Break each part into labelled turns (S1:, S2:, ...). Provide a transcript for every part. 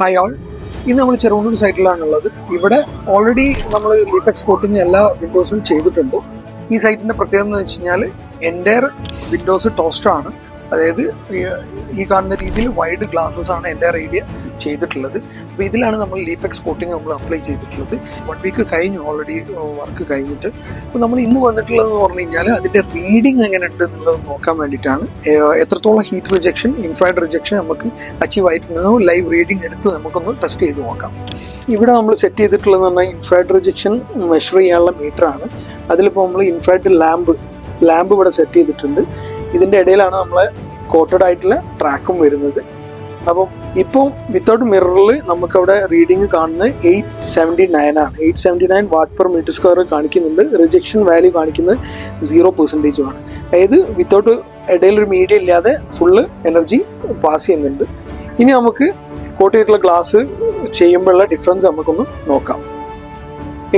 S1: Hi all, ഇന്ന് നമ്മൾ ചെറുവണ്ണൂർ സൈറ്റിലാണുള്ളത്. ഇവിടെ ഓൾറെഡി നമ്മൾ ലീപെക്സ് കോട്ടിങ് എല്ലാ വിൻഡോസിലും ചെയ്തിട്ടുണ്ട്. ഈ സൈറ്റിന്റെ പ്രത്യേകത എന്ന് വെച്ച് കഴിഞ്ഞാൽ എൻ്റയർ വിൻഡോസ് ടോസ്റ്റർ ആണ്. അതായത് ഈ കാണുന്ന രീതിയിൽ വൈഡ് ഗ്ലാസസ് ആണ് എൻ്റയർ ഏരിയ ചെയ്തിട്ടുള്ളത്. അപ്പോൾ ഇതിലാണ് നമ്മൾ ലീപെക്സ് കോട്ടിങ് നമ്മൾ അപ്ലൈ ചെയ്തിട്ടുള്ളത്. 1 വീക്ക് കഴിഞ്ഞു ഓൾറെഡി വർക്ക് കഴിഞ്ഞിട്ട്. അപ്പോൾ നമ്മൾ ഇന്ന് വന്നിട്ടുള്ളതെന്ന് പറഞ്ഞു കഴിഞ്ഞാൽ അതിൻ്റെ റീഡിങ് എങ്ങനെ ഉണ്ട് എന്നുള്ളത് നോക്കാൻ വേണ്ടിയിട്ടാണ്. എത്രത്തോളം ഹീറ്റ് റിജക്ഷൻ, ഇൻഫ്രാറെഡ് റിജക്ഷൻ നമുക്ക് അച്ചീവ് ആയിട്ടുണ്ടോ ലൈവ് റീഡിങ് എടുത്ത് നമുക്കൊന്ന് ടെസ്റ്റ് ചെയ്ത് നോക്കാം. ഇവിടെ നമ്മൾ സെറ്റ് ചെയ്തിട്ടുള്ളതെന്ന് പറഞ്ഞാൽ ഇൻഫ്രാറെഡ് റിജക്ഷൻ മെഷർ ചെയ്യാനുള്ള മീറ്ററാണ്. അതിലിപ്പോൾ നമ്മൾ ഇൻഫ്രാറെഡ് ലാമ്പ് ഇവിടെ സെറ്റ് ചെയ്തിട്ടുണ്ട്. ഇതിൻ്റെ ഇടയിലാണ് നമ്മളെ കോട്ടഡ് ആയിട്ടുള്ള ട്രാക്കും വരുന്നത്. അപ്പം ഇപ്പം വിത്തൗട്ട് മിററിൽ നമുക്കവിടെ റീഡിങ് കാണുന്നത് 879 ആണ്. 879 വാട്ട് പെർ മീറ്റർ സ്ക്വയർ കാണിക്കുന്നുണ്ട്. റിജക്ഷൻ വാല്യൂ കാണിക്കുന്നത് 0% ആണ്. അതായത് വിത്തൗട്ട് ഇടയിൽ ഒരു മീഡിയ ഇല്ലാതെ ഫുള്ള് എനർജി പാസ് ചെയ്യുന്നുണ്ട്. ഇനി നമുക്ക് കോട്ട് ചെയ്തിട്ടുള്ള ഗ്ലാസ് ചെയ്യുമ്പോഴുള്ള ഡിഫറൻസ് നമുക്കൊന്ന് നോക്കാം.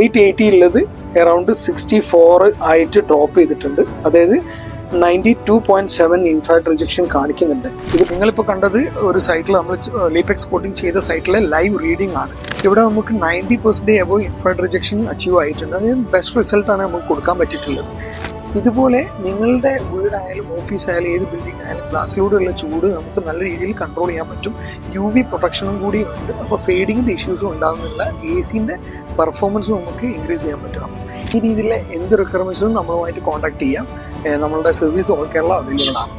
S1: 880 ഉള്ളത് അറൗണ്ട് 64 ആയിട്ട് ഡ്രോപ്പ് ചെയ്തിട്ടുണ്ട്. അതായത് 92.7 ഇൻഫ്രാറെഡ് റിജക്ഷൻ കാണിക്കുന്നുണ്ട്. ഇത് നിങ്ങളിപ്പോൾ കണ്ടത് ഒരു സൈറ്റിൽ നമ്മൾ ലീപെക്സ് കോട്ടിങ് ചെയ്ത സൈറ്റിലെ ലൈവ് റീഡിംഗ് ആണ്. ഇവിടെ നമുക്ക് 90% എബോവ് ഇൻഫ്രാറെഡ് റിജക്ഷൻ അച്ചീവ് ആയിട്ടുണ്ട്. അതായത് ബെസ്റ്റ് റിസൾട്ടാണ് നമുക്ക് കൊടുക്കാൻ പറ്റിയിട്ടുള്ളത്. ഇതുപോലെ നിങ്ങളുടെ വീടായാലും ഓഫീസായാലും ഏത് ബിൽഡിംഗ് ആയാലും ഗ്ലാസ്സിലൂടെയുള്ള ചൂട് നമുക്ക് നല്ല രീതിയിൽ കൺട്രോൾ ചെയ്യാൻ പറ്റും. UV പ്രൊട്ടക്ഷനും കൂടി ഉണ്ട്. അപ്പോൾ ഫേഡിങ്ങിൻ്റെ ഇഷ്യൂസും ഉണ്ടാകുന്നില്ല. AC-ൻ്റെ പെർഫോമൻസും നമുക്ക് ഇൻക്രീസ് ചെയ്യാൻ പറ്റും. ഈ രീതിയിലെ എന്ത് റിക്വയർമെൻറ്റ്സും നമ്മളുമായിട്ട് കോൺടാക്ട് ചെയ്യാം. നമ്മളുടെ സർവീസ് ഓൾ കേരള അവൈലബിൾ ആണ്.